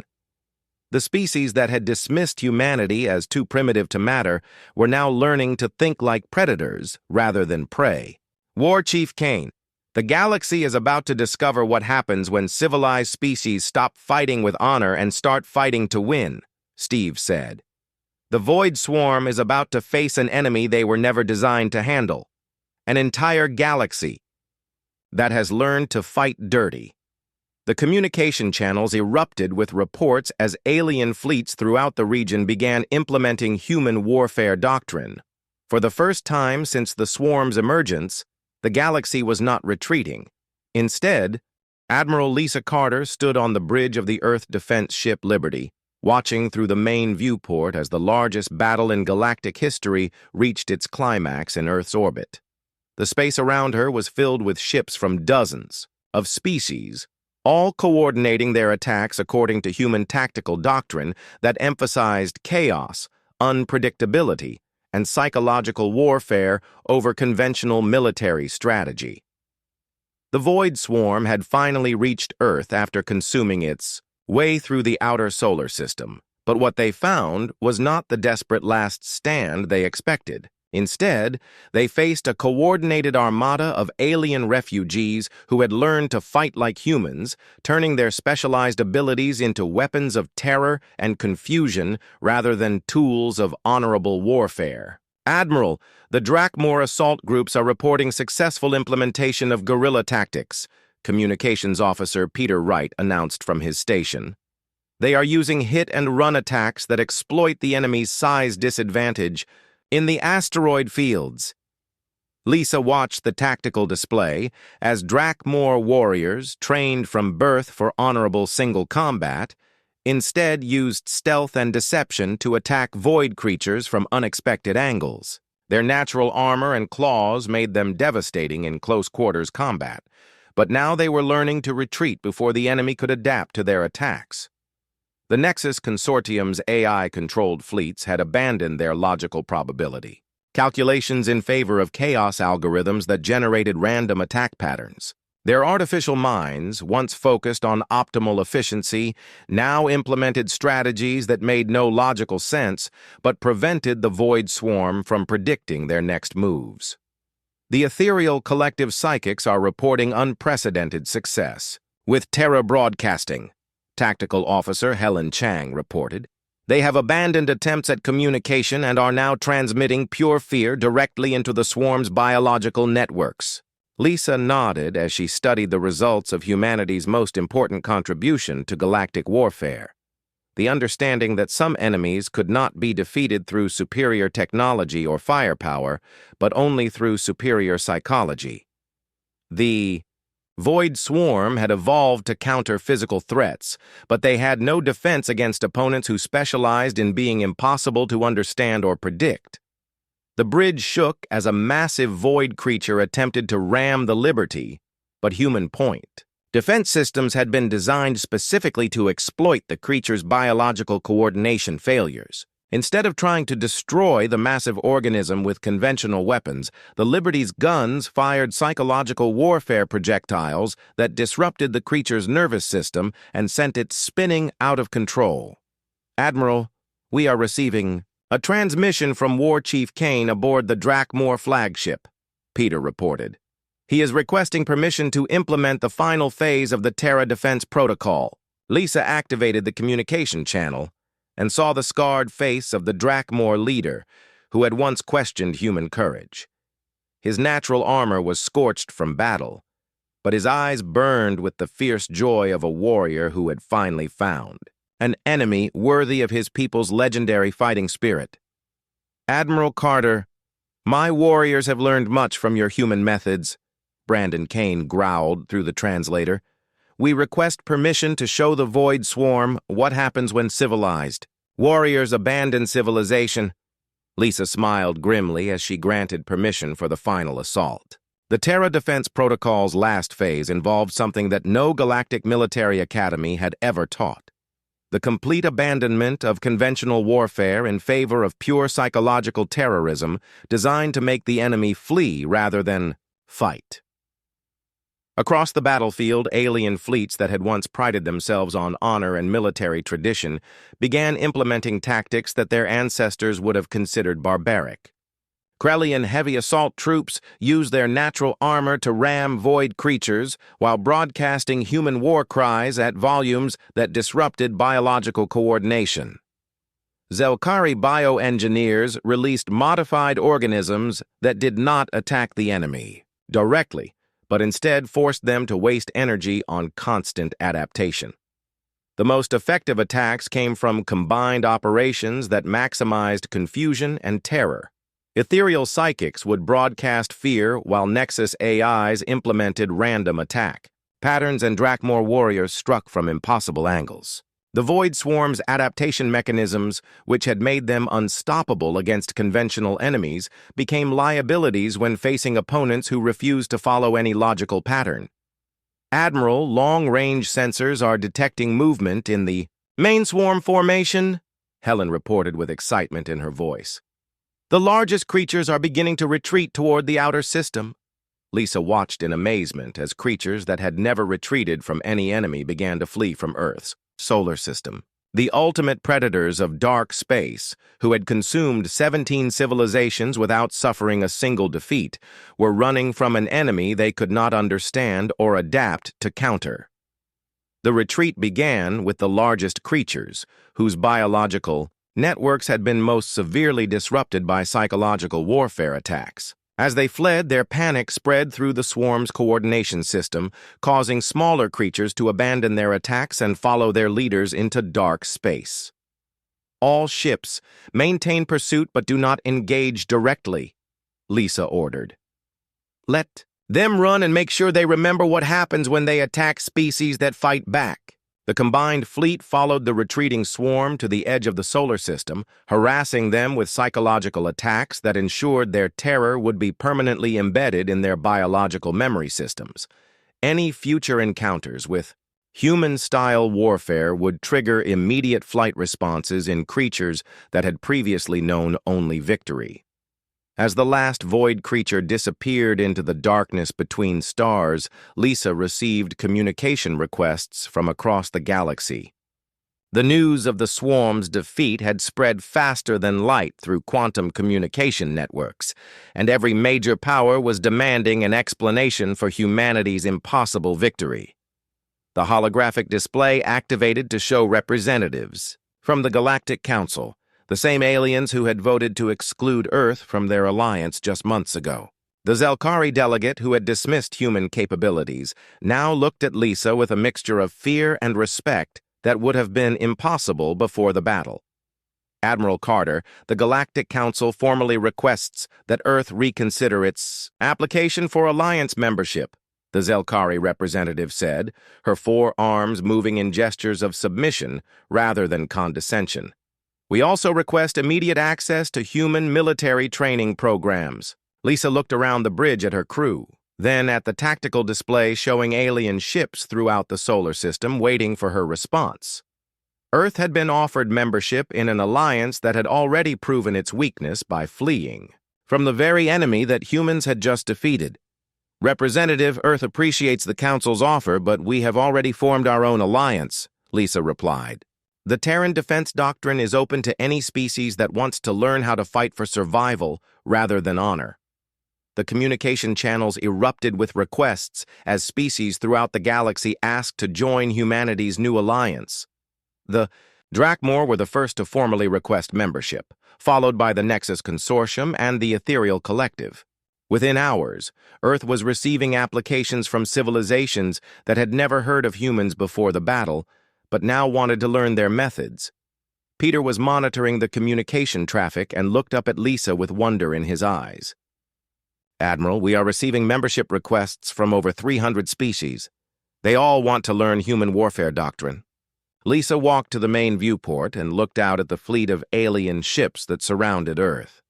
The species that had dismissed humanity as too primitive to matter were now learning to think like predators rather than prey. War Chief Kane, the galaxy is about to discover what happens when civilized species stop fighting with honor and start fighting to win, Steve said. The Void Swarm is about to face an enemy they were never designed to handle. An entire galaxy that has learned to fight dirty. The communication channels erupted with reports as alien fleets throughout the region began implementing human warfare doctrine. For the first time since the swarm's emergence, the galaxy was not retreating. Instead, Admiral Lisa Carter stood on the bridge of the Earth defense ship Liberty, watching through the main viewport as the largest battle in galactic history reached its climax in Earth's orbit. The space around her was filled with ships from dozens of species, all coordinating their attacks according to human tactical doctrine that emphasized chaos, unpredictability, and psychological warfare over conventional military strategy. The Void Swarm had finally reached Earth after consuming its way through the outer solar system, but what they found was not the desperate last stand they expected. Instead, they faced a coordinated armada of alien refugees who had learned to fight like humans, turning their specialized abilities into weapons of terror and confusion rather than tools of honorable warfare. Admiral, the Drakmor assault groups are reporting successful implementation of guerrilla tactics, Communications Officer Peter Wright announced from his station. They are using hit-and-run attacks that exploit the enemy's size disadvantage in the asteroid fields. Lisa watched the tactical display as Drakmor warriors, trained from birth for honorable single combat, instead used stealth and deception to attack void creatures from unexpected angles. Their natural armor and claws made them devastating in close-quarters combat, but now they were learning to retreat before the enemy could adapt to their attacks. The Nexus Consortium's AI-controlled fleets had abandoned their logical probability calculations in favor of chaos algorithms that generated random attack patterns. Their artificial minds, once focused on optimal efficiency, now implemented strategies that made no logical sense but prevented the Void Swarm from predicting their next moves. The ethereal collective psychics are reporting unprecedented success. With Terra Broadcasting, Tactical Officer Helen Chang reported, they have abandoned attempts at communication and are now transmitting pure fear directly into the swarm's biological networks. Lisa nodded as she studied the results of humanity's most important contribution to galactic warfare. The understanding that some enemies could not be defeated through superior technology or firepower, but only through superior psychology. The Void Swarm had evolved to counter physical threats, but they had no defense against opponents who specialized in being impossible to understand or predict. The bridge shook as a massive void creature attempted to ram the Liberty, but human point. Defense systems had been designed specifically to exploit the creature's biological coordination failures. Instead of trying to destroy the massive organism with conventional weapons, the Liberty's guns fired psychological warfare projectiles that disrupted the creature's nervous system and sent it spinning out of control. Admiral, we are receiving a transmission from War Chief Kane aboard the Drakmor flagship, Peter reported. He is requesting permission to implement the final phase of the Terra Defense Protocol. Lisa activated the communication channel and saw the scarred face of the Drakmor leader, who had once questioned human courage. His natural armor was scorched from battle, but his eyes burned with the fierce joy of a warrior who had finally found an enemy worthy of his people's legendary fighting spirit. Admiral Carter, my warriors have learned much from your human methods, Brandon Kane growled through the translator. We request permission to show the Void Swarm what happens when civilized. Warriors abandon civilization. Lisa smiled grimly as she granted permission for the final assault. The Terra Defense Protocol's last phase involved something that no galactic military academy had ever taught: the complete abandonment of conventional warfare in favor of pure psychological terrorism designed to make the enemy flee rather than fight. Across the battlefield, alien fleets that had once prided themselves on honor and military tradition began implementing tactics that their ancestors would have considered barbaric. Krellian heavy assault troops used their natural armor to ram void creatures while broadcasting human war cries at volumes that disrupted biological coordination. Zelkari bioengineers released modified organisms that did not attack the enemy directly, but instead forced them to waste energy on constant adaptation. The most effective attacks came from combined operations that maximized confusion and terror. Ethereal psychics would broadcast fear while Nexus AIs implemented random attack patterns, and Drakmor warriors struck from impossible angles. The Void Swarm's adaptation mechanisms, which had made them unstoppable against conventional enemies, became liabilities when facing opponents who refused to follow any logical pattern. Admiral, long-range sensors are detecting movement in the main swarm formation, Helen reported with excitement in her voice. The largest creatures are beginning to retreat toward the outer system. Lisa watched in amazement as creatures that had never retreated from any enemy began to flee from Earth's solar system. The ultimate predators of dark space, who had consumed 17 civilizations without suffering a single defeat, were running from an enemy they could not understand or adapt to counter. The retreat began with the largest creatures, whose biological networks had been most severely disrupted by psychological warfare attacks. As they fled, their panic spread through the swarm's coordination system, causing smaller creatures to abandon their attacks and follow their leaders into dark space. All ships, maintain pursuit but do not engage directly, Lisa ordered. Let them run and make sure they remember what happens when they attack species that fight back. The combined fleet followed the retreating swarm to the edge of the solar system, harassing them with psychological attacks that ensured their terror would be permanently embedded in their biological memory systems. Any future encounters with human-style warfare would trigger immediate flight responses in creatures that had previously known only victory. As the last void creature disappeared into the darkness between stars, Lisa received communication requests from across the galaxy. The news of the swarm's defeat had spread faster than light through quantum communication networks, and every major power was demanding an explanation for humanity's impossible victory. The holographic display activated to show representatives from the Galactic Council, the same aliens who had voted to exclude Earth from their alliance just months ago. The Zelkari delegate, who had dismissed human capabilities, now looked at Lisa with a mixture of fear and respect that would have been impossible before the battle. Admiral Carter, the Galactic Council formally requests that Earth reconsider its application for alliance membership, the Zelkari representative said, her four arms moving in gestures of submission rather than condescension. We also request immediate access to human military training programs. Lisa looked around the bridge at her crew, then at the tactical display showing alien ships throughout the solar system waiting for her response. Earth had been offered membership in an alliance that had already proven its weakness by fleeing from the very enemy that humans had just defeated. Representative, Earth appreciates the Council's offer, but we have already formed our own alliance, Lisa replied. The Terran Defense Doctrine is open to any species that wants to learn how to fight for survival rather than honor. The communication channels erupted with requests as species throughout the galaxy asked to join humanity's new alliance. The Drakmor were the first to formally request membership, followed by the Nexus Consortium and the Ethereal Collective. Within hours, Earth was receiving applications from civilizations that had never heard of humans before the battle, but now wanted to learn their methods. Peter was monitoring the communication traffic and looked up at Lisa with wonder in his eyes. "Admiral, we are receiving membership requests from over 300 species. They all want to learn human warfare doctrine." Lisa walked to the main viewport and looked out at the fleet of alien ships that surrounded Earth.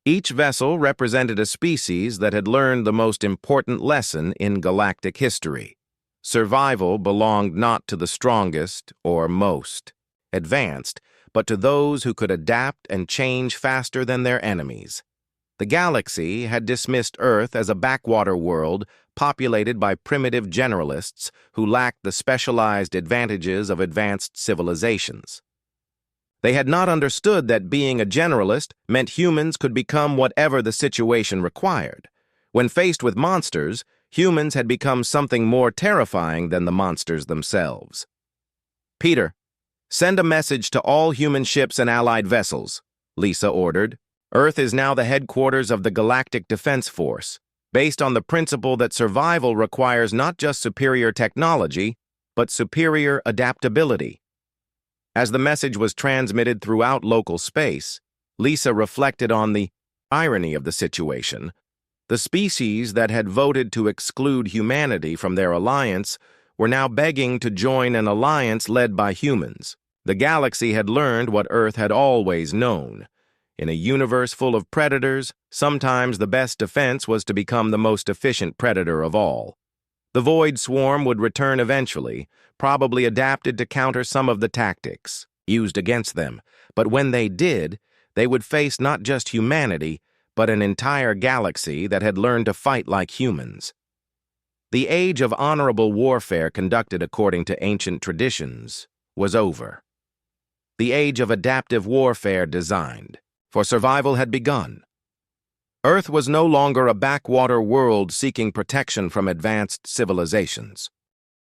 Each vessel represented a species that had learned the most important lesson in galactic history. Survival belonged not to the strongest or most advanced, but to those who could adapt and change faster than their enemies. The galaxy had dismissed Earth as a backwater world populated by primitive generalists who lacked the specialized advantages of advanced civilizations. They had not understood that being a generalist meant humans could become whatever the situation required. When faced with monsters, humans had become something more terrifying than the monsters themselves. "Peter, send a message to all human ships and allied vessels," Lisa ordered. "Earth is now the headquarters of the Galactic Defense Force, based on the principle that survival requires not just superior technology, but superior adaptability." As the message was transmitted throughout local space, Lisa reflected on the irony of the situation. The species that had voted to exclude humanity from their alliance were now begging to join an alliance led by humans. The galaxy had learned what Earth had always known. In a universe full of predators, sometimes the best defense was to become the most efficient predator of all. The Void Swarm would return eventually, probably adapted to counter some of the tactics used against them, but when they did, they would face not just humanity, but an entire galaxy that had learned to fight like humans. The age of honorable warfare conducted according to ancient traditions was over. The age of adaptive warfare designed for survival had begun. Earth was no longer a backwater world seeking protection from advanced civilizations.